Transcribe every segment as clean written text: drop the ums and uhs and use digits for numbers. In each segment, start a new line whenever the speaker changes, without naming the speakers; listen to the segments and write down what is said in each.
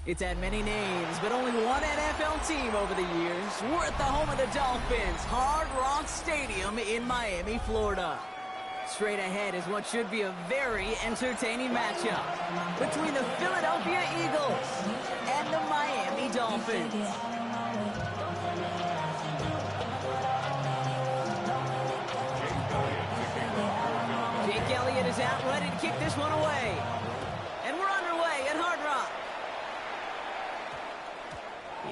It's had many names, but only one NFL team over the years. We're at the home of the Dolphins, Hard Rock Stadium in Miami, Florida. Straight ahead is what should be a very entertaining matchup between the Philadelphia Eagles and the Miami Dolphins. Jake Elliott is out ready to kick this one away. And we're underway at Hard Rock.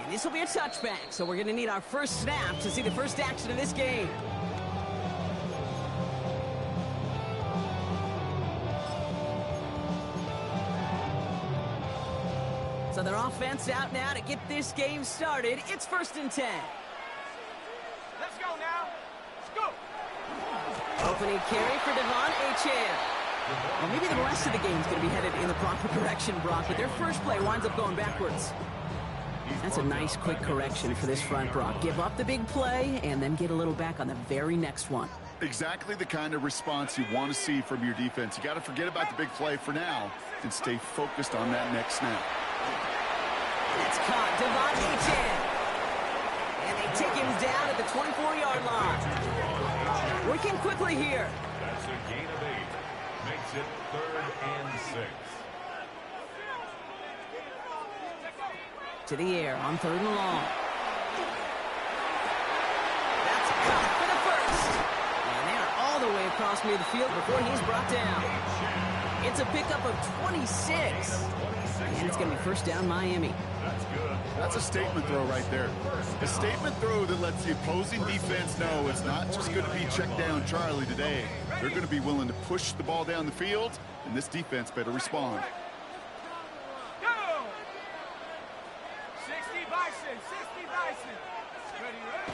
And this will be a touchback, so we're going to need our first snap to see the first action of this game. So their offense out now to get this game started. It's 1st and 10.
Let's go now. Let's go.
Opening carry for Devon Achane. Well, maybe the rest of the game's going to be headed in the proper direction, Brock, but their first play winds up going backwards. That's a nice, quick correction for this front, Brock. Give up the big play and then get a little back on the very next one.
Exactly the kind of response you want to see from your defense. You got to forget about the big play for now and stay focused on that next snap.
That's caught, Devon Achane. And they take him down at the 24-yard line. Working quickly here.
That's a gain of 8. Makes it 3rd and 6.
To the air on 3rd and long. That's caught for the first. And they are all the way across near the field before he's brought down. It's a pickup of 26. And it's going to be 1st down Miami.
That's good.
That's a statement throw right there. A statement throw that lets the opposing defense know it's not just going to be check down Charlie today. They're going to be willing to push the ball down the field, and this defense better respond.
Go! 60 Bison, 60 Bison. Ready, ready?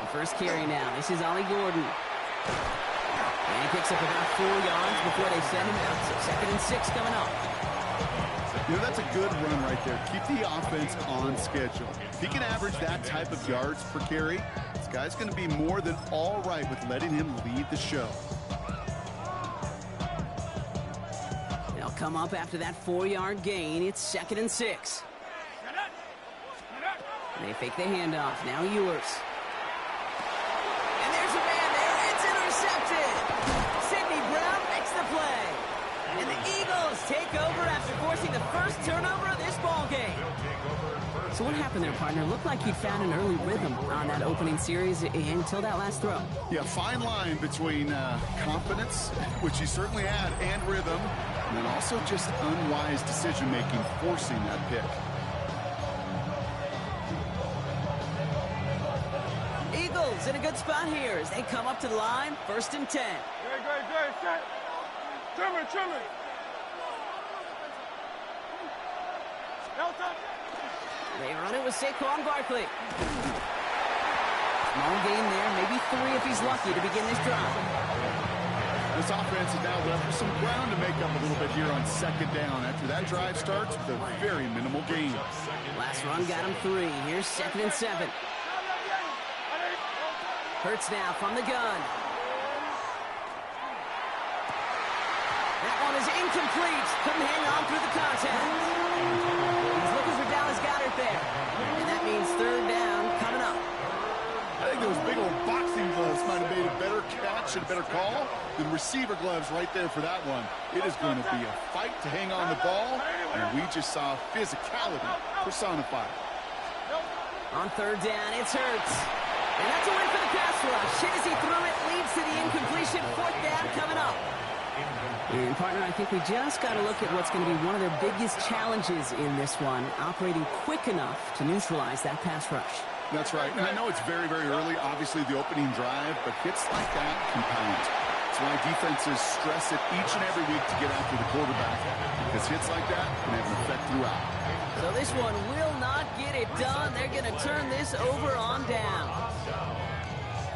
The first carry now. This is Ollie Gordon. And he picks up about 4 yards before they send him out. So 2nd and 6 coming up.
You know, that's a good run right there. Keep the offense on schedule. If he can average that type of yards per carry, this guy's going to be more than all right with letting him lead the show.
They'll come up after that 4-yard gain. It's 2nd and 6. They fake the handoff. Now Ewers. And there's a man there. It's intercepted. Sidney Brown makes the play. And the Eagles take over after forcing the first turnover of this ball game. So what happened there, partner? Looked like he'd found an early rhythm on that opening series until that last throw.
Yeah, fine line between confidence, which he certainly had, and rhythm, and then also just unwise decision-making, forcing that pick.
Eagles in a good spot here as they come up to the line. 1st and 10.
Great, set. Trim it. Delta.
They run it with Saquon Barkley. Small gain there, maybe 3 if he's lucky to begin this drive.
This offense is now left with some ground to make up a little bit here on 2nd down after that drive starts with a very minimal gain.
Last run got him 3. Here's 2nd and 7. Hurts now from the gun. That one is incomplete. Couldn't hang on through the contact. He's looking for Dallas Goedert there. And that means 3rd down coming up.
I think those big old boxing gloves might have made a better catch and a better call than receiver gloves right there for that one. It is going to be a fight to hang on the ball, and we just saw physicality personified.
On 3rd down, it's Hurts. And that's a win for the pass rush. Hit as he threw it, leads to the incompletion. 4th down coming up. And, partner, I think we just got to look at what's going to be one of their biggest challenges in this one, operating quick enough to neutralize that pass rush.
That's right. And I know it's very, very early, obviously, the opening drive, but hits like that compound. That's why defenses stress it each and every week to get after the quarterback, because hits like that can have an effect throughout.
So this one will not get it done. They're going to turn this over on down.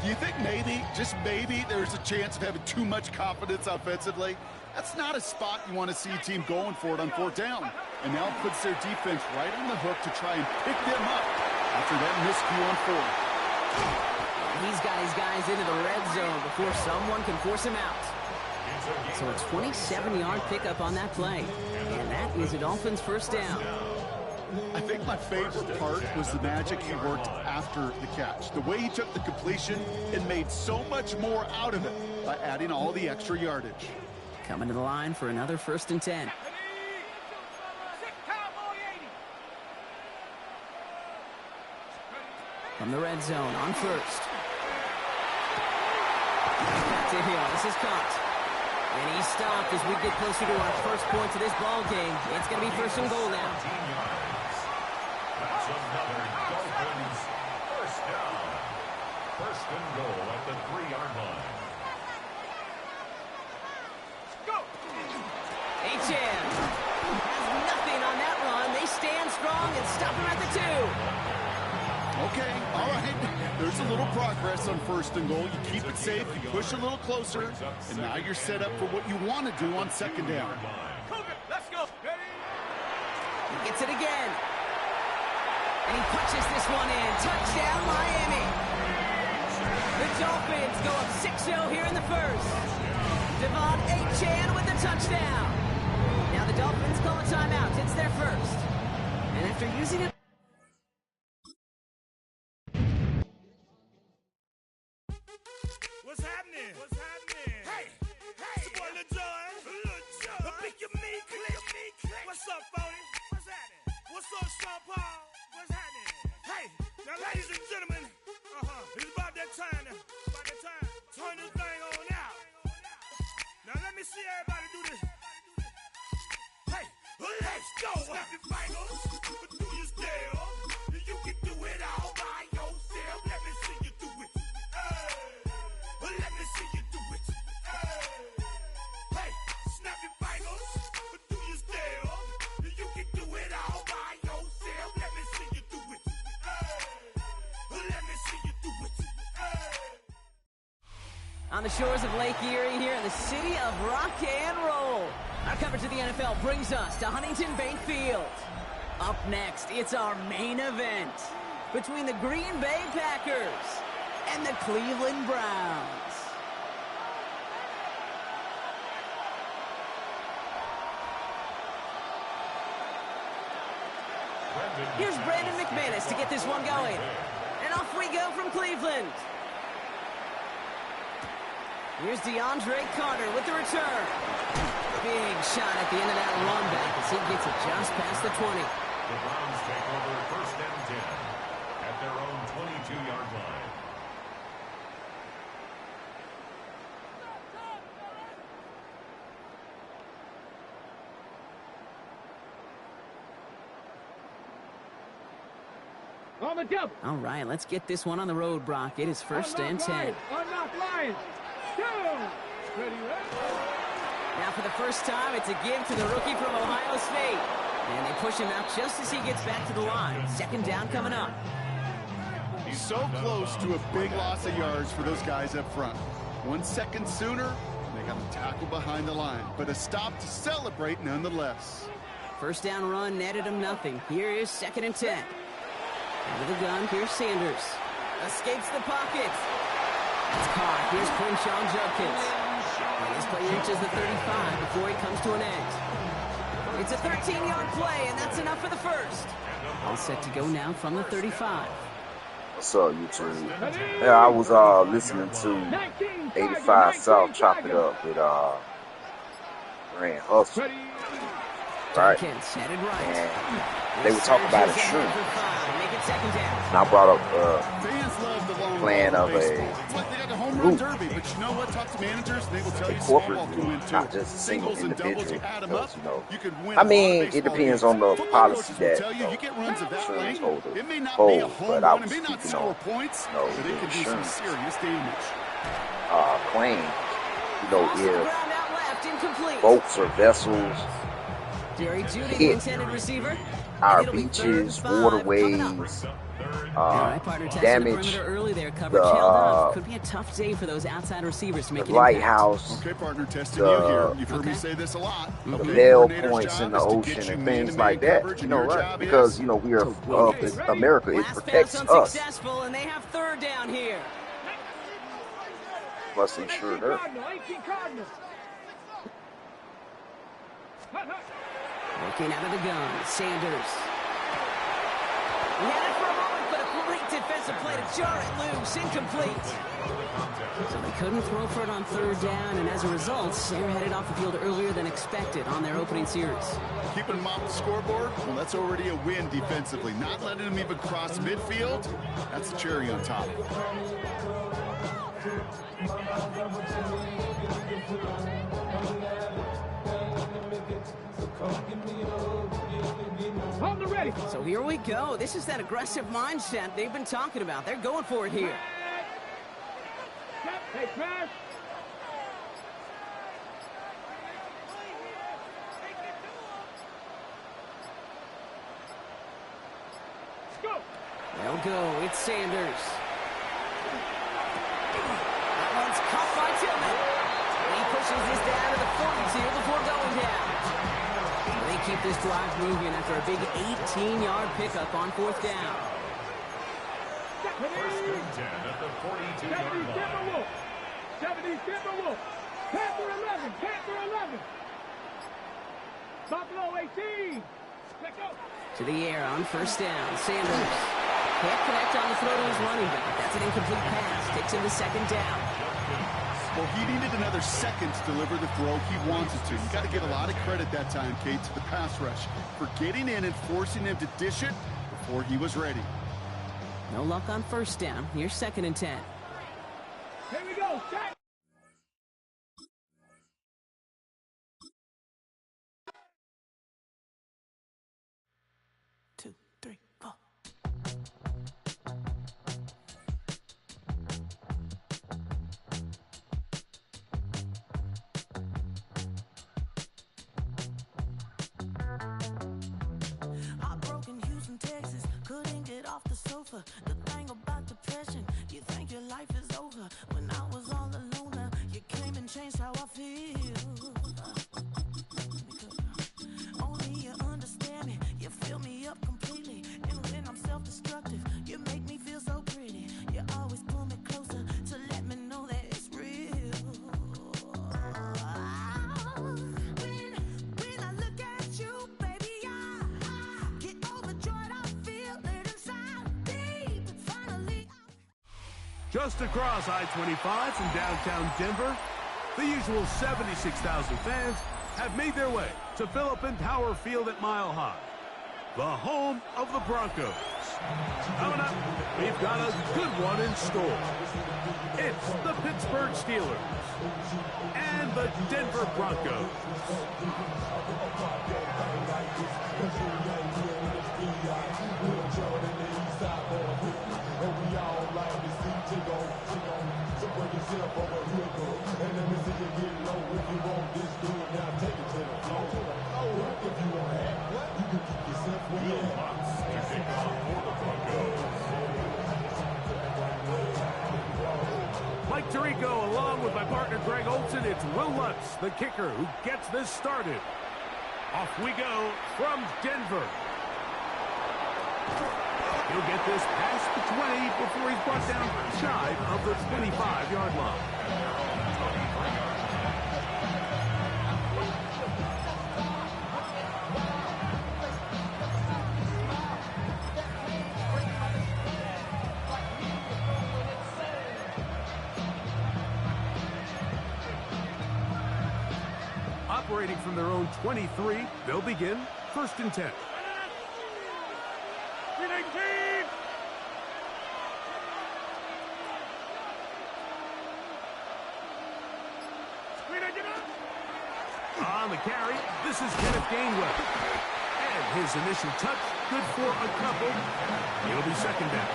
Do you think maybe, just maybe, there's a chance of having too much confidence offensively? That's not a spot you want to see a team going for it on 4th down. And now puts their defense right on the hook to try and pick them up after that miscue on 4th.
He's got his guys into the red zone before someone can force him out. So a 27-yard pickup on that play. And that is a Dolphins 1st down.
I think my favorite part was the magic he worked after the catch. The way he took the completion and made so much more out of it by adding all the extra yardage.
Coming to the line for another 1st and 10. From the red zone on 1st. Back to Hill. This is caught. And he's stopped as we get closer to our first point to this ball game. It's going to be 1st and goal now.
That's another Dolphins 1st down. 1st and goal at the 3-yard line.
Go!
H.M. has nothing on that run. They stand strong and stop him at the 2.
Okay, all right. There's a little progress on 1st and goal. You keep it safe, you push a little closer, and now you're set up for what you want to do on 2nd down.
Let's go.
He gets it again. And he punches this one in. Touchdown, Miami. The Dolphins go up 6-0 here in the 1st. Devon Achane with the touchdown. Now the Dolphins call a timeout. It's their 1st. And after using it...
What's happening? What's happening? Hey, it's your boy Lil Jon. The pick your me click. What's up, Phony? What's happening? What's up, Sean Paul? What's happening? Hey, now ladies and gentlemen, it's about that time. Turn this thing on out. Now let me see everybody do this. Hey, let's go. Snap your fingers, do your step. You can do it all by yourself. Let me see you do it. Let me see you do it. Hey, snap your fingers, do your step. You can do it all by yourself. Let me see you do it. Let me see you do it.
On the shores of Lake Erie here in the city of rock and roll. Our coverage of the NFL brings us to Huntington Bank Field. Up next, it's our main event between the Green Bay Packers and the Cleveland Browns. Here's Brandon McManus to get this one going. And off we go from Cleveland. Here's DeAndre Carter with the return. Big shot at the end of that run back as he gets it just past the 20.
The Browns take over 1st and 10 at their own 22-yard line.
On the double.
All right, let's get this one on the road, Brock. It is 1st and 10.
Unlock Lions. Go. Ready,
Now for the first time, it's a give to the rookie from Ohio State. And they push him out just as he gets back to the line. 2nd down coming up.
He's so close to a big loss of yards for those guys up front. 1 second sooner, they got a tackle behind the line. But a stop to celebrate nonetheless.
1st down run netted him nothing. Here is 2nd and 10. Out of the gun, here's Sanders. Escapes the pocket. It's caught. Here's Quinshawn Judkins. And this play reaches the 35 before he comes to an end. It's a 13-yard play, and that's enough for the 1st. All set to go now from the 35.
What's up, YouTube? Yeah, I was listening to 85 South Chop It Up with Grand Hustle. Right?
Judkins headed right.
And they were talking about insurance. And I brought up plan of a group, a corporate group, not just a single individual. Because, I mean, it depends on the policy that insurance holder holds, but I was speaking on, the insurance claim, if boats or vessels hit our beaches, waterways, damage the
could be a tough day for those outside receivers to make
the lighthouse,
okay, partner, testing you here. You've heard me say this a lot.
the nail points in the ocean and things like that, right? Because, we are America, it protects us.
And they have 3rd down here.
Must insure her.
Working out of the gun, Sanders. He had it for a moment, but a great defensive play to jar it loose. Incomplete. So they couldn't throw for it on third down, and as a result, they're headed off the field earlier than expected on their opening series.
Keeping them off the scoreboard, well, that's already a win defensively. Not letting them even cross midfield, that's the cherry on top.
So here we go. This is that aggressive mindset they've been talking about. They're going for it here.
Hey, Trash.
They'll go. It's Sanders. That one's caught by Tillman. He pushes this down to the 42 before going down. They keep this drive moving after a big 18-yard pickup on fourth down.
First and 10 at the 42-yard line.
70 Timberwolf. Panther 11. Panther 11. Buffalo 18. Let's go.
To the air on first down. Sanders can't connect on the throw to his running back. That's an incomplete pass. Takes him to second down.
Well, he needed another second to deliver the throw he wanted to. You got to give a lot of credit that time, Kate, to the pass rush for getting in and forcing him to dish it before he was ready.
No luck on first down. Here's second and 10.
Here we go. Set.
Two, three, four.
Heartbroken Houston, Texas, couldn't get off the sofa. The thing about depression, you think your life is over. When I was all alone, now you came and changed how I feel. Only you understand me, you fill me up completely. And when I'm self-destructive, you make me feel so pretty. You always pull me closer to let me know that it's real. When I look at you, baby, I get overjoyed. I feel it inside deep. Finally,
Just across I-25 from downtown Denver, the usual 76,000 fans have made their way to Philip Power Field at Mile High, the home of the Broncos. Coming up, we've got a good one in store. It's the Pittsburgh Steelers and the Denver Broncos. Mike Tirico, along with my partner Greg Olson, it's Will Lutz, the kicker, who gets this started. Off we go from Denver. He'll get this past the 20 before he's brought down shy of the 25-yard line. Operating from their own 23, they'll begin first and 10. On the carry, this is Kenneth Gainwell. And his initial touch, good for a couple. It'll be second down.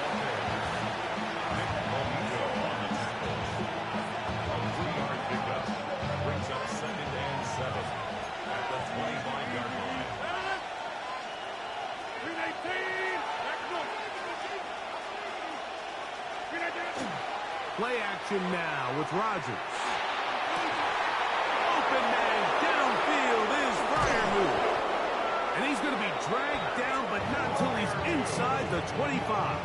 Brings up second and 7 at the 25-yard line.
Play action now with Rodgers. Open man downfield is Freiermuth. And he's going to be dragged down, but not until he's inside the 25.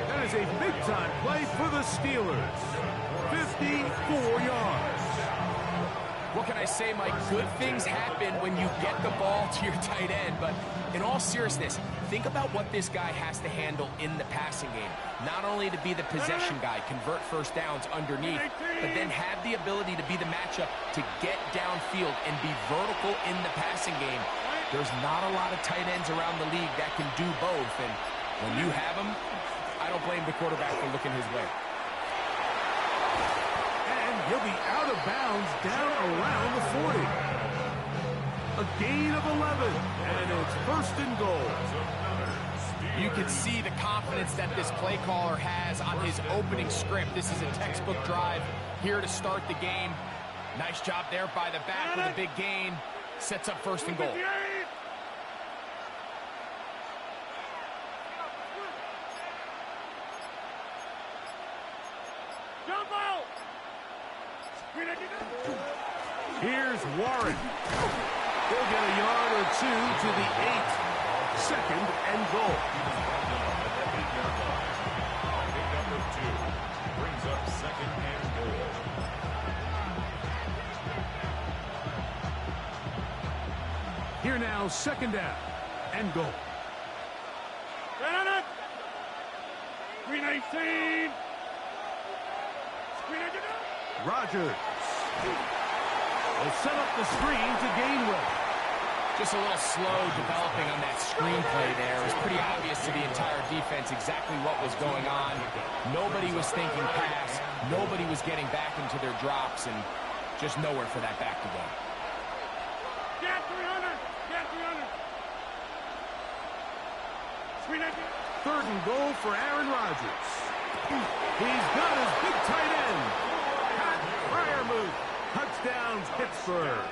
That is a big-time play for the Steelers. 54 yards.
What can I say, Mike? Good things happen when you get the ball to your tight end, but in all seriousness, think about what this guy has to handle in the passing game. Not only to be the possession guy, convert first downs underneath, but then have the ability to be the matchup to get downfield and be vertical in the passing game. There's not a lot of tight ends around the league that can do both, and when you have them, I don't blame the quarterback for looking his way.
He'll be out of bounds down around the 40. A gain of 11, and it's first and goal.
You can see the confidence that this play caller has on his opening script. This is a textbook drive here to start the game. Nice job there by the back with a big gain. Sets up first and goal.
Here's Warren. He'll get a yard or two to the 8. Second and goal.
Number 2 brings up second and goal.
Here now, second down and goal.
319.
Rogers will set up the screen to Gainwell.
Just a little slow developing on that screenplay there. It was pretty obvious to the entire defense exactly what was going on. Nobody was thinking pass. Nobody was getting back into their drops, and just nowhere for that back to go.
Get 300. Get 300.
Third and goal for Aaron Rodgers. He's got his big tight end. Pat Fryermuth. Touchdowns, Pittsburgh.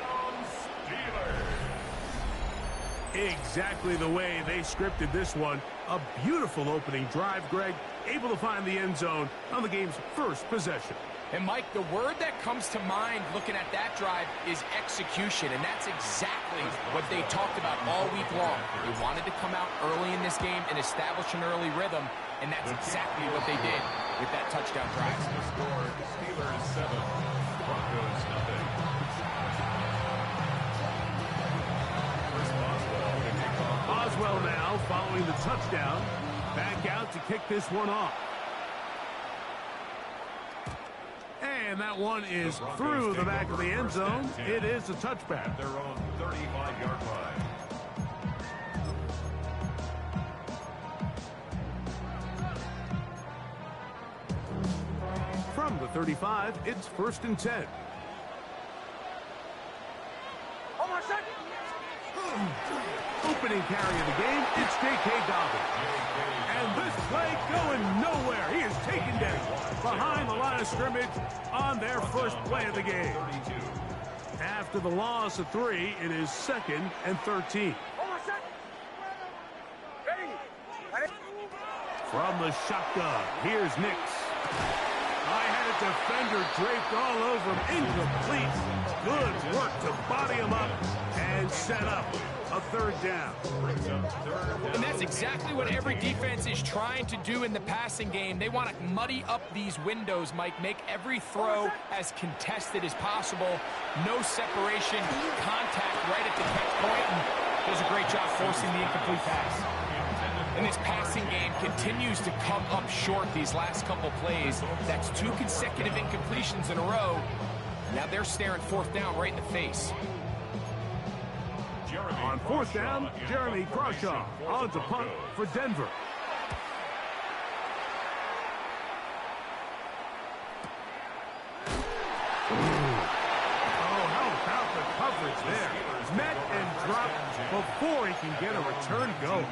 Exactly the way they scripted this one. A beautiful opening drive, Greg. Able to find the end zone on the game's first possession.
And, Mike, the word that comes to mind looking at that drive is execution, and that's exactly what they talked about all week long. They wanted to come out early in this game and establish an early rhythm, and that's exactly what they did with that touchdown drive.
Steelers 7, Broncos nothing.
Oswell now following the touchdown. Back out to kick this one off. And that one is through the back of the end zone. It is a touchback.
At their own 35-yard line.
From the 35, it's first and 10. Opening carry of the game, it's J.K. Dobbins. And this play going nowhere. He is taken down behind the line of scrimmage on their first play of the game. After the loss of 3, it is second and 13. From the shotgun, here's Nix. I had a defender draped all over him. Incomplete. Good work to body him up and set up a third down.
And that's exactly what every defense is trying to do in the passing game. They want to muddy up these windows, Mike, make every throw as contested as possible. No separation, contact right at the catch point, and does a great job forcing the incomplete pass. And this passing game continues to come up short these last couple plays. That's 2 consecutive incompletions in a row. Now they're staring fourth down right in the face.
On fourth down, Jeremy Crawshaw on to punt for Denver. Oh, how about the coverage there? Met and dropped before he can get a return go.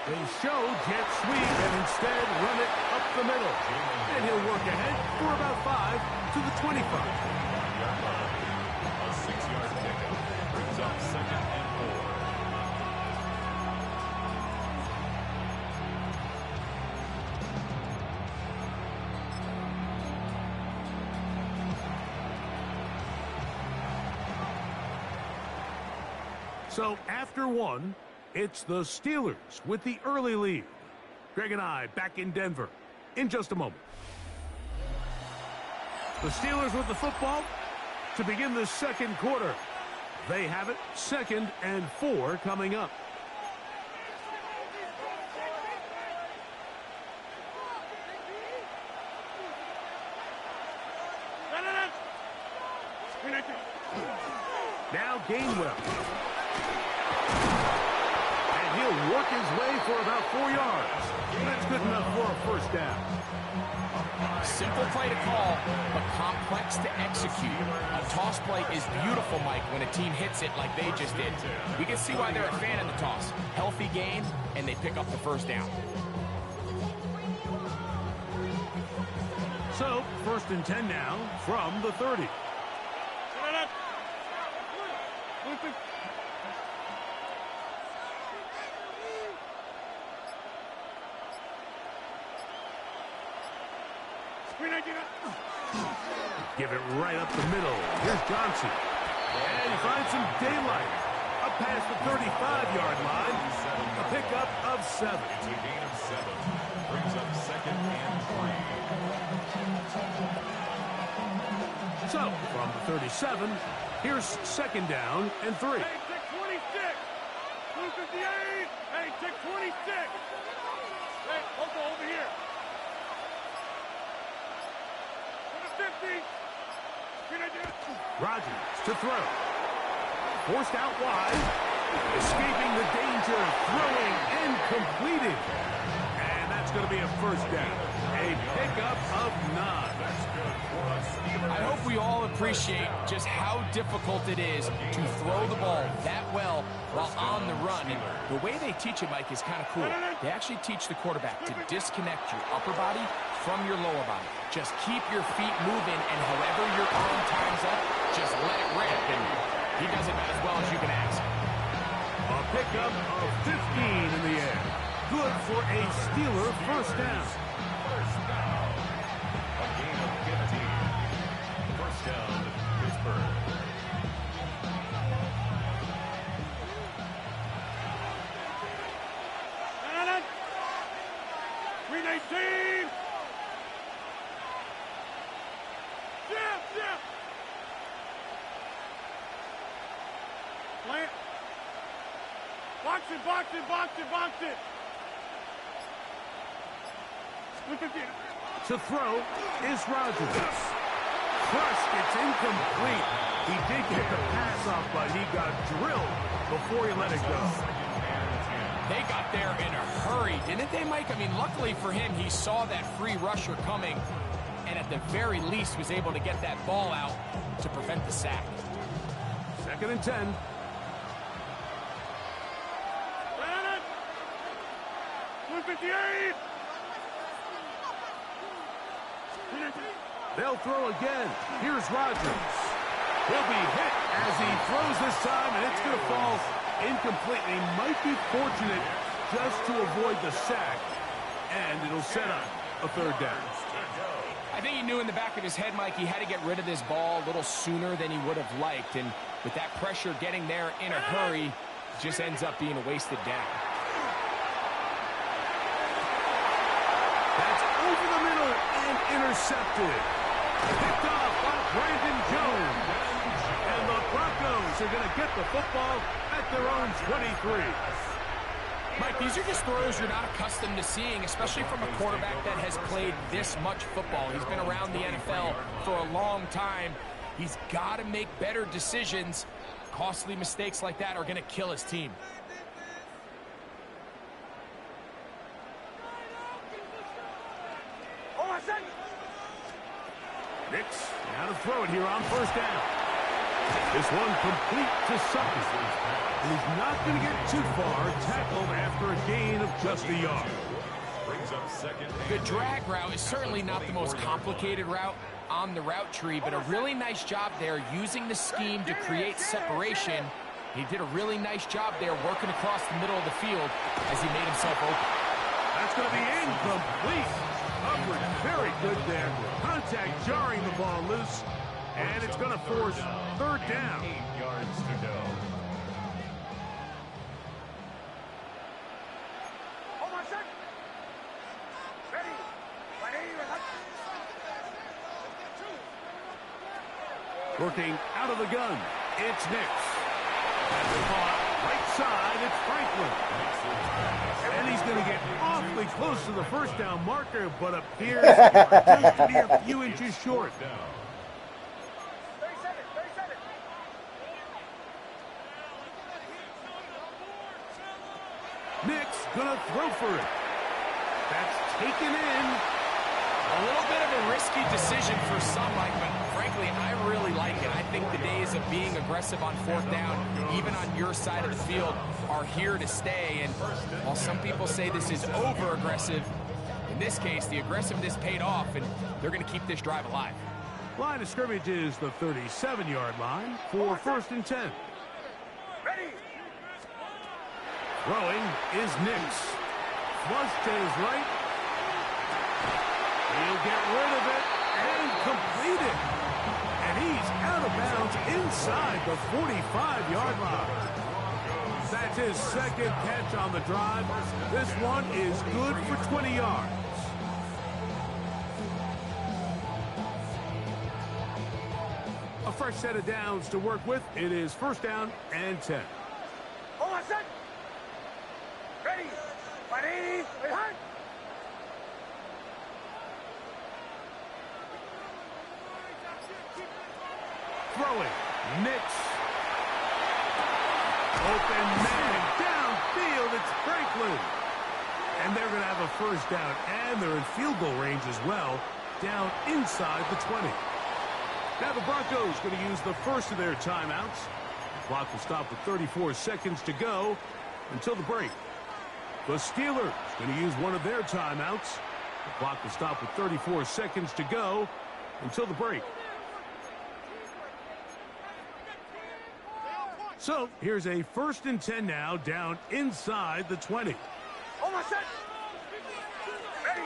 They show jet sweep and instead run it up the middle. And he'll work ahead for about 5 to the 25.
A 6-yard pickup brings up second and 4.
So after one, it's the Steelers with the early lead. Greg and I back in Denver in just a moment. The Steelers with the football to begin the second quarter. They have it, 2nd and 4 coming up. Now Gainwell. And he'll work his way for about 4 yards. That's good enough for a first down.
Simple play to call, but complex to execute. A toss play is beautiful, Mike, when a team hits it like they just did. We can see why they're a fan of the toss. Healthy game, and they pick up the first down.
So, 1st and 10 now from the 30. Give it right up the middle. Here's Johnson. And he finds some daylight. Up past the 35-yard line. A pickup of 7.
It's a gain of 7. Brings up 2nd and 3.
So, from the 37, here's 2nd down and 3.
Hey, tick 26. 258. Hey, tick 26. Hey, Loco, over here. To the 50.
Rodgers to throw. Forced out wide. Escaping the danger. Throwing and completing. And that's going to be a first down. A pickup of 9.
I hope we all appreciate just how difficult it is to throw the ball that well while on the run. And the way they teach it, Mike, is kind of cool. They actually teach the quarterback to disconnect your upper body from your lower body. Just keep your feet moving, and however your arm times up, just let it rip. And he does it about as well as you can ask.
A pickup of 15 in the air. Good for a Steeler first down.
A gain of 15. First down, Pittsburgh.
Plant. Box it, box it, box it, box it. Look at this.
To throw is Rodgers. Crushed, it's incomplete. He did get the pass off, but he got drilled before he let it go.
They got there in a hurry, didn't they, Mike? I mean, luckily for him, he saw that free rusher coming, and at the very least was able to get that ball out to prevent the sack.
2nd and 10.
Brandon! 158!
They'll throw again. Here's Rodgers. He'll be hit as he throws this time, and it's going to fall incomplete. He might be fortunate just to avoid the sack, and it'll set up a 3rd down.
I think he knew in the back of his head, Mike, he had to get rid of this ball a little sooner than he would have liked, and with that pressure getting there in a hurry, just ends up being a wasted down.
That's over the middle and intercepted. Picked off by Brandon Jones. And the Broncos are going to get the football at their own 23.
Mike, these are just throws you're not accustomed to seeing, especially from a quarterback that has played this much football. He's been around the NFL for a long time. He's got to make better decisions. Costly mistakes like that are going to kill his team.
Nix, now to throw it here on 1st down. This one complete to Sutton. And he's not going to get too far, tackled after a gain of just a yard.
Brings up 2nd.
The drag route is certainly not the most complicated route on the route tree, but a really nice job there using the scheme to create separation. He did a really nice job there working across the middle of the field as he made himself open.
That's going to be incomplete. Upward, very good there. Contact jarring the ball loose, and it's going to force 3rd down.
8 yards to go.
Working out of the gun, it's Nix. And the ball right side, it's Franklin. And he's going to get awfully close to the first down marker, but appears just to be a few inches short. Nix going to throw for it. That's taken in.
A little bit of a risky decision for some, Mike, but frankly, I really like it. I think the days of being aggressive on fourth down, even on your side of the field, are here to stay. And while some people say this is over-aggressive, in this case, the aggressiveness paid off, and they're going to keep this drive alive.
Line of scrimmage is the 37-yard line for 1st and 10.
Ready.
Throwing is Nix. Flush to his right. He'll get rid of it and complete it. And he's out of bounds inside the 45-yard line. That's his second catch on the drive. This one is good for 20 yards. A fresh set of downs to work with. It is 1st down and 10.
Hold on, set. Ready. 180. Behind.
Throwing, Nix. Open man, downfield, it's Franklin. And they're going to have a 1st down, and they're in field goal range as well, down inside the 20. Now the Broncos going to use the first of their timeouts. The clock will stop with 34 seconds to go until the break. The Steelers going to use one of their timeouts. The clock will stop with 34 seconds to go until the break. So here's a 1st and 10 now, down inside the 20.
Hold on, set. Ready.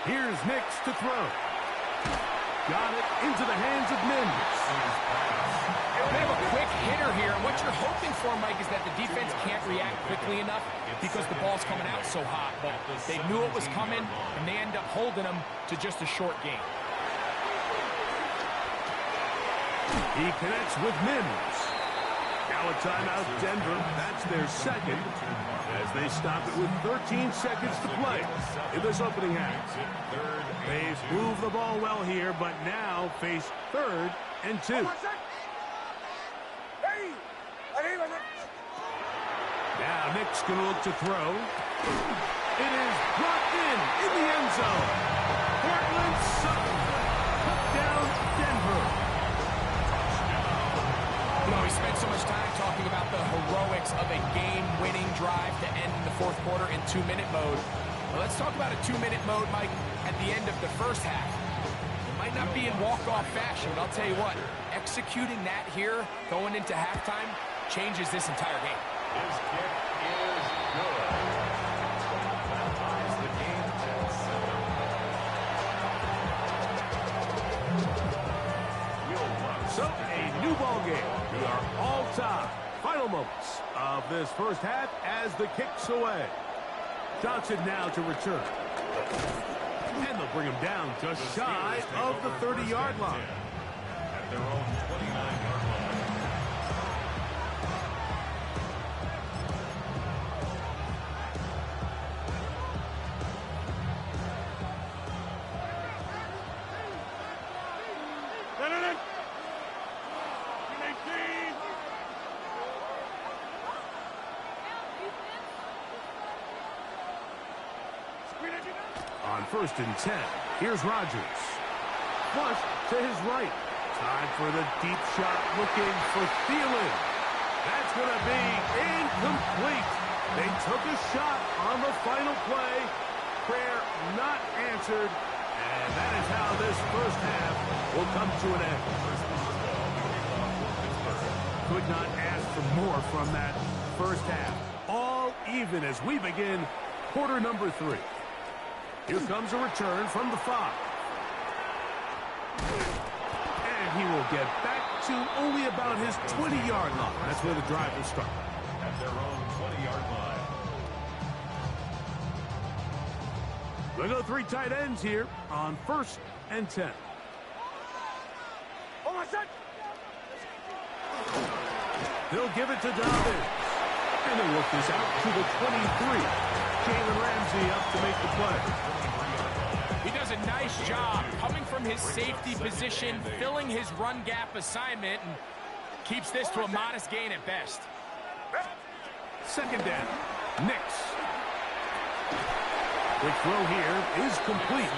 Here's Nix to throw. Got it into the hands of Mims.
They have a quick hitter here, and what you're hoping for, Mike, is that the defense can't react quickly enough because the ball's coming out so hot. But they knew it was coming, and they end up holding them to just a short gain.
He connects with Mims. Now a timeout, Denver. That's their second as they stop it with 13 seconds to play in this opening half. They've moved the ball well here, but now face 3rd and 2. Now Nick's going to look to throw. It is brought in the end zone. Portland Sutton put down Denver.
You know, we spent so much time talking about the heroics of a game-winning drive to end in the 4th quarter in 2-minute mode. Well, let's talk about a 2-minute mode, Mike, at the end of the 1st half. It might not be in walk-off fashion, but I'll tell you what, executing that here going into halftime changes this entire game.
His kick is good. Ties the game at 7.
So, a new ball game. We are all tied. Final moments of this 1st half as the kick's away. Johnson now to return. And they'll bring him down just shy of the 30-yard line.
At their own 29-yard line.
On 1st and 10, here's Rodgers. Flush to his right. Time for the deep shot, looking for Thielen. That's going to be incomplete. They took a shot on the final play. Prayer not answered. And that is how this 1st half will come to an end. Could not ask for more from that 1st half. All even as we begin quarter number 3. Here comes a return from the 5. And he will get back to only about his 20-yard line. That's where the drive will start.
At their own 20-yard line.
We'll go 3 tight ends here on 1st and 10.
Hold
They'll give it to Dobbins. And they'll work this out to the 23. Jalen Ramsey up to make the play.
He does a nice job coming from his safety position, filling his run gap assignment, and keeps this to a modest gain at best.
Second down. Knicks. Quick throw here is complete.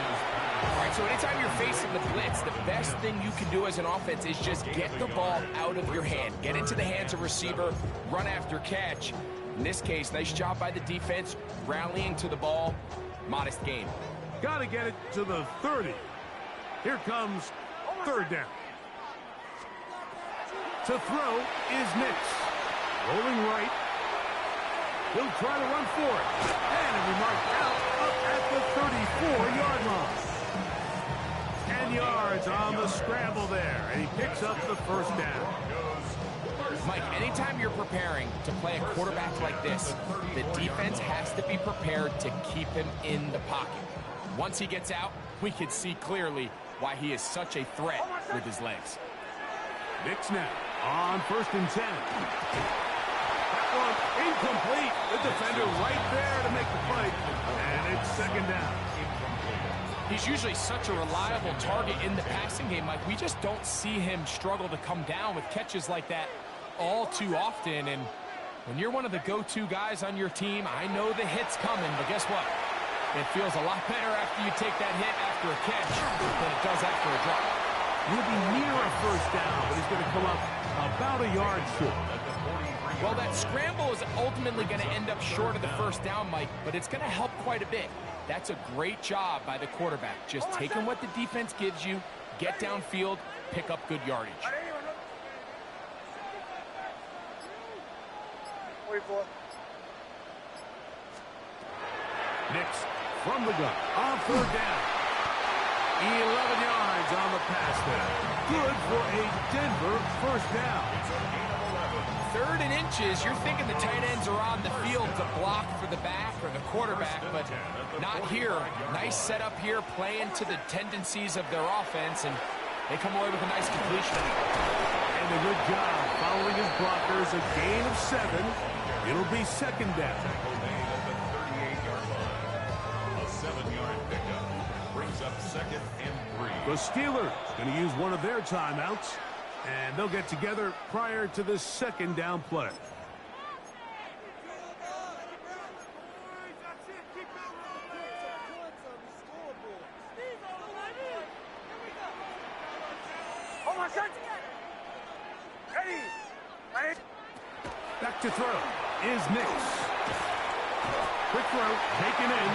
All right, so anytime you're facing the blitz, the best thing you can do as an offense is just get the ball out of your hand. Get into the hands of receiver, run after catch. In this case, nice job by the defense, rallying to the ball. Modest gain.
Got to get it to the 30. Here comes third down. To throw is Nix. Rolling right. He'll try to run for it. And it'll be marked out up at the 34-yard line. 10 yards on the scramble there. And he picks up the first down.
Mike, anytime you're preparing to play a quarterback like this, the defense has to be prepared to keep him in the pocket. Once he gets out, we can see clearly why he is such a threat with his legs.
Nix now on 1st and 10. That one incomplete. The defender right there to make the play. And it's second down.
He's usually such a reliable target in the passing game, Mike. We just don't see him struggle to come down with catches like that all too often. And when you're one of the go-to guys on your team, I know the hit's coming, but guess what? It feels a lot better after you take that hit after a catch than it does after a drop.
He'll be near a first down, but he's going to come up about a yard short.
Well, that scramble is ultimately going to end up short of the first down, Mike, but it's going to help quite a bit. That's a great job by the quarterback. Just taking what the defense gives you, get downfield, pick up good yardage.
Nix from the gun on third down. 11 yards on the pass there. Good for a Denver first down.
3rd and inches, you're thinking the tight ends are on the field to block for the back or the quarterback, but not here. Nice setup here, playing to the tendencies of their offense, and they come away with a nice completion.
And a good job following his blockers, a gain of 7. It'll be second down.
A 7-yard pickup brings up 2nd and 3.
The Steelers going to use one of their timeouts, and they'll get together prior to the second down play. Back to throw is Nix. Quick throw, taken in,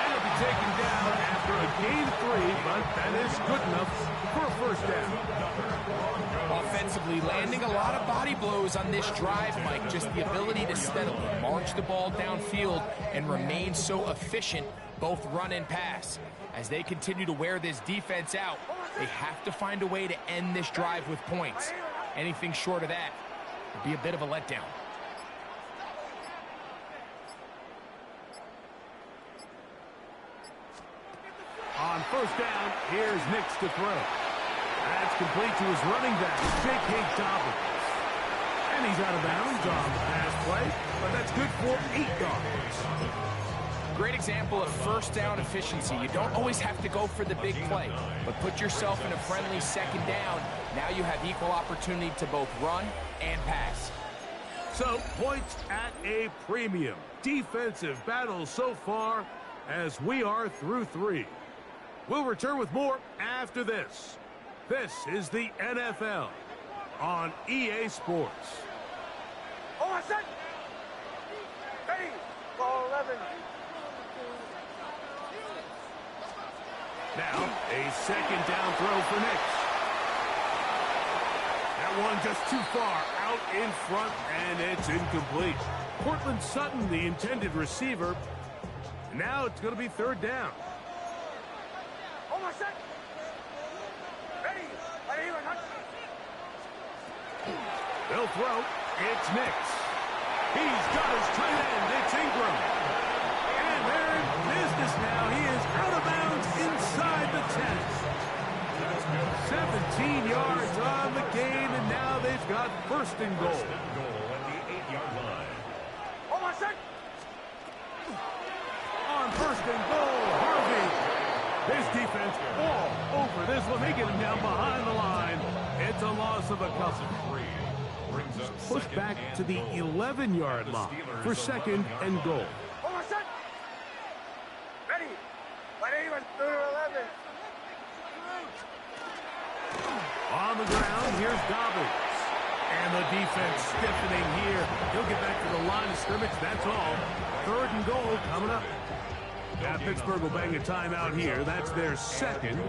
and it'll be taken down after a gain of 3, but that is good enough for a first down.
Offensively, landing a lot of body blows on this drive, Mike. Just the ability to steadily march the ball downfield and remain so efficient, both run and pass. As they continue to wear this defense out, they have to find a way to end this drive with points. Anything short of that would be a bit of a letdown.
On first down, here's Nix to throw. That's complete to his running back, J.K. Dobbins. And he's out of bounds on the pass play, but that's good for 8 yards.
Great example of first down efficiency. You don't always have to go for the big play, but put yourself in a friendly second down. Now you have equal opportunity to both run and pass.
So, points at a premium. Defensive battle so far as we are through 3. We'll return with more after this. This is the NFL on EA Sports. Now, a second down throw for Nix. That one just too far out in front, and it's incomplete. Cortland Sutton, the intended receiver. Now it's going to be third down. They'll throw. It's Nix. He's got his tight end. It's Ingram. And they're in business now. He is out of bounds inside the 10. 17 yards on the gain, and now they've got first and goal.
First and goal at the 8-yard line.
On first and goal, Harvey. This defense all over this one. They get him down behind the line. It's a loss of a couple. Push back to the 11-yard line for second and goal. On the ground, here's Dobbins. And the defense stiffening here. He'll get back to the line of scrimmage, that's all. Third and goal coming up. Now Pittsburgh will bang a timeout here. That's their second.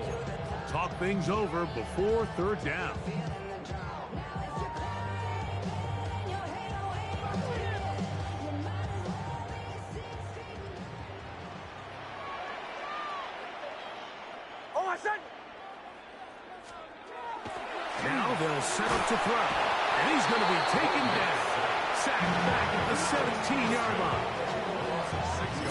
Talk things over before third down. Now they'll set up to throw. And he's going to be taken down. Sacked back at the 17-yard line.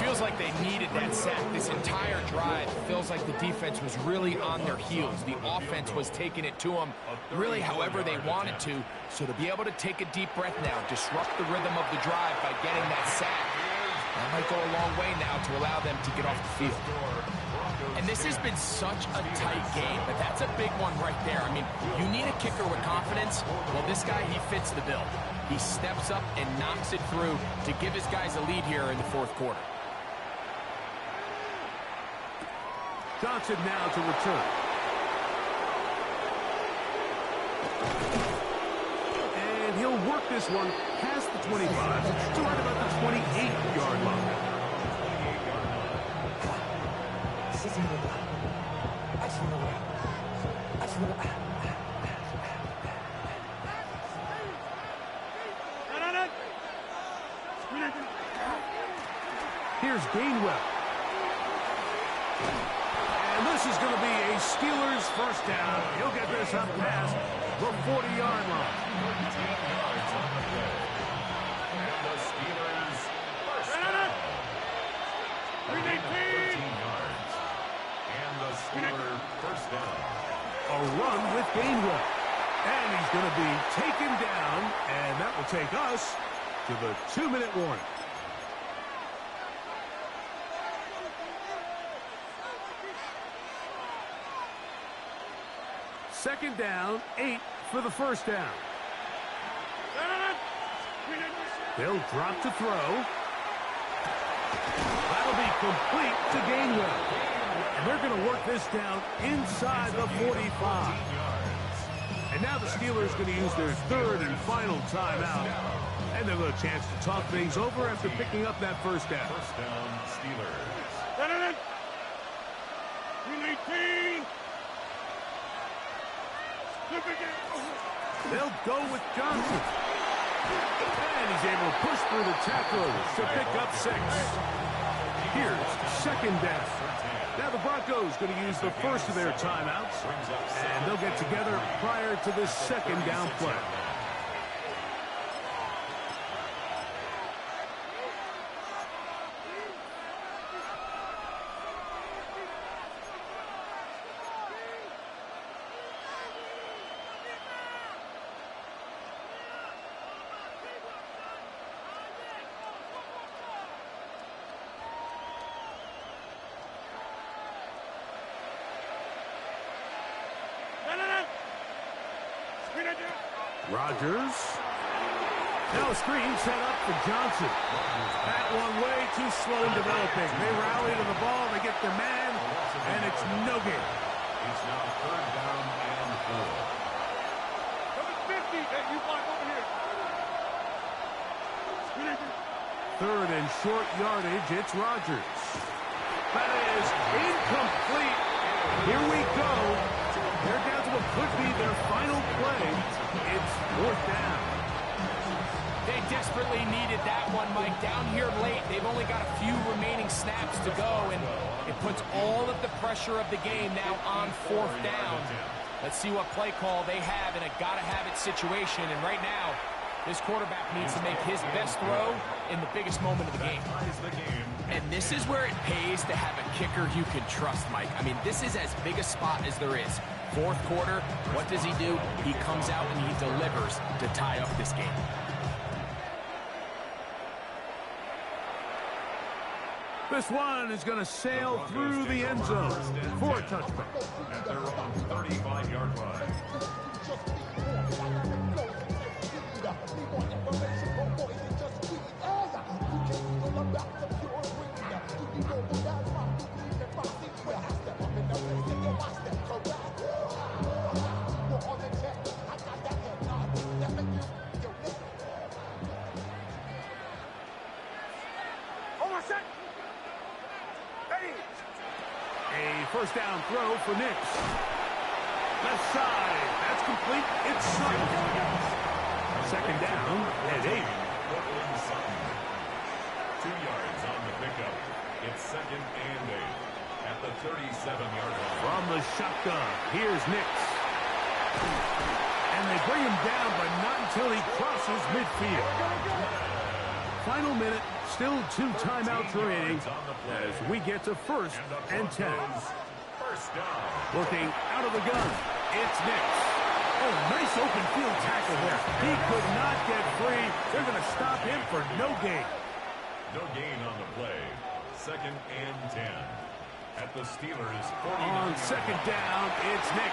Feels like they needed that sack this entire drive. Feels like the defense was really on their heels. The offense was taking it to them really however they wanted to. So to be able to take a deep breath now, disrupt the rhythm of the drive by getting that sack, that might go a long way now to allow them to get off the field. And this has been such a tight game, but that's a big one right there. I mean, you need a kicker with confidence. Well, this guy, he fits the bill. He steps up and knocks it through to give his guys a lead here in the fourth quarter.
Johnson now to return. And he'll work this one past the 25 to right about the 28-yard line. Here's Gainwell. And this is going to be a Steelers first down. He'll get this up past the 40-yard line.
13 yards on the play. And the Steelers first down. 13 yards. And the Steelers first down.
A run with Gainwell. And he's going to be taken down. And that will take us to the 2-minute warning. Second down, 8 for the first down. They'll drop to throw. That'll be complete to Gainwell. And they're going to work this down inside the 45. And now the Steelers going to use their third and final timeout. And they'll have a chance to talk things over after picking up that first down.
First down, Steelers.
They'll go with Johnson. And he's able to push through the tacklers to pick up 6. Here's second down. Now the Broncos going to use the first of their timeouts. And they'll get together prior to this second down play. Rodgers. Now a screen set up for Johnson. That one way too slow in developing. They rally to the ball, they get their man, and it's no gain.
It's now third down and 4.
Number 50, that you block over here.
Third and short yardage, it's Rodgers. That is incomplete. Here we go. They're down to what could be their final play. It's fourth down.
They desperately needed that one, Mike. Down here late, they've only got a few remaining snaps to go, and it puts all of the pressure of the game now on fourth down. Let's see what play call they have in a gotta-have-it situation, and right now, this quarterback needs to make his best throw in the biggest moment of the game. And this is where it pays to have a kicker you can trust, Mike. I mean, this is as big a spot as there is. Fourth quarter, what does he do? He comes out and he delivers to tie up this game.
This one is going to sail through the end zone for a touchback.
At their own 35-yard line.
A first down throw for Nix. Left side. That's complete. It's Sutton. Second down at 8.
2 yards on the pickup. It's second and 8 at the 37-yard line.
From the shotgun, here's Nix. And they bring him down, but not until he crosses midfield. Final minute, still 2 timeouts remaining as we get to first and 10.
First down.
Looking out of the gun, it's Nix. Oh, nice open field tackle there. He could not get free. They're going to stop him for no gain.
No gain on the play. Second and 10 at the Steelers' 49.
On second down, it's Nix.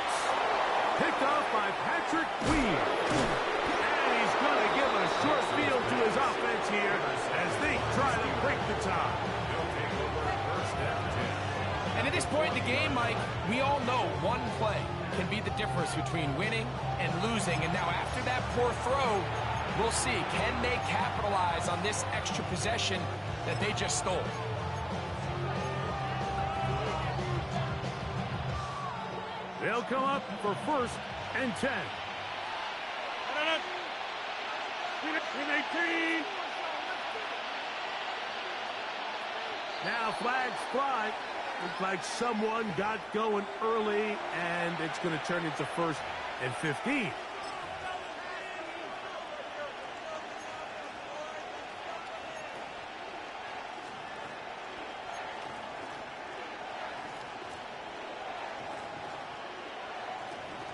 Picked off by Patrick Weed. And he's going to give a short field to his offense here as they try to break the tie.
They'll take over first and 10.
And at this point in the game, Mike, we all know one play can be the difference between winning and losing. And now after that poor throw, we'll see, can they capitalize on this extra possession that they just stole?
They'll come up for first and 10. Now flags fly. Looks like someone got going early, and it's going to turn into first and 15.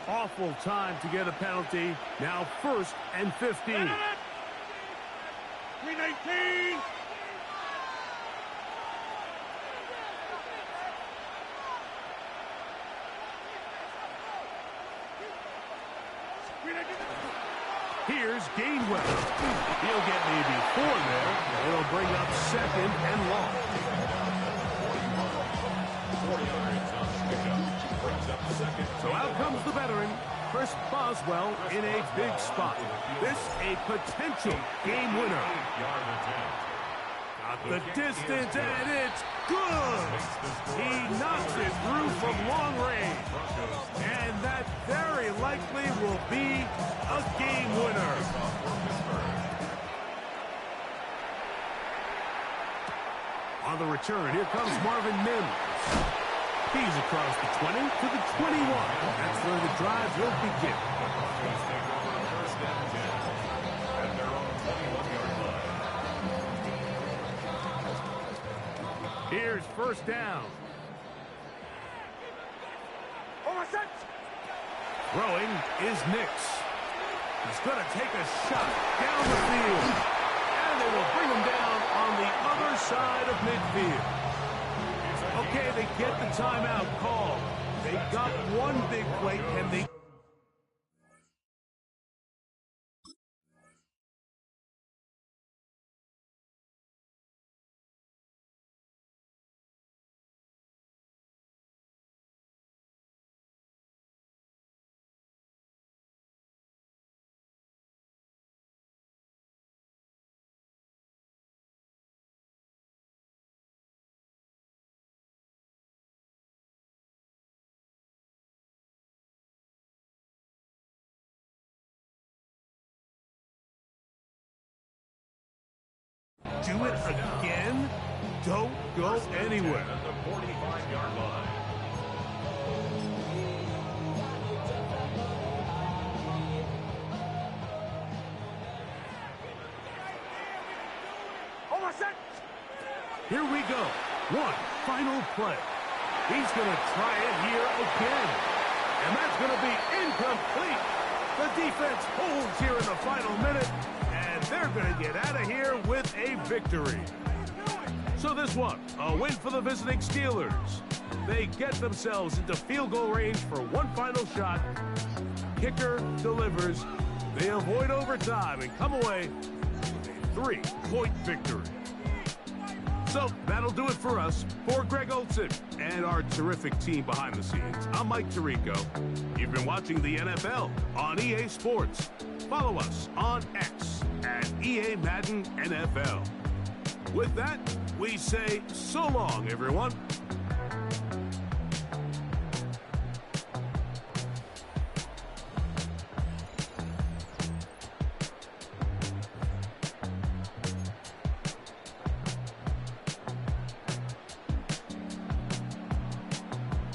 Awful time to get a penalty. Now first and 15.
319.
Here's Gainwell. He'll get maybe 4 there. It'll bring up second and long.
40 yards on the pickup. Brings up second.
So out comes the veteran, Chris Boswell, in a big spot. This a potential game winner.
8-yard attempt.
Got the distance, and it's good. He knocks it through from long range. And that very likely will be a game winner. On the return, here comes Marvin Mims. He's across the 20 to the 21. That's where the drive will begin.
First and 10 at their own 21-yard line.
Here's first down. Throwing is Nix. He's going to take a shot down the field. And they will bring him down on the other side of midfield. Okay, they get the timeout call. They got one big play. Can they? Do it again? Don't go anywhere.
At the 45-yard line.
Here we go. One final play. He's going to try it here again. And that's going to be incomplete. The defense holds here in the final minute, and they're going to get out of here with a victory. So this one, a win for the visiting Steelers. They get themselves into field goal range for one final shot. Kicker delivers. They avoid overtime and come away with a 3-point victory. So that'll do it for us. For Greg Olson and our terrific team behind the scenes, I'm Mike Tirico. You've been watching the NFL on EA Sports. Follow us on X at EA Madden NFL. With that, we say so long, everyone.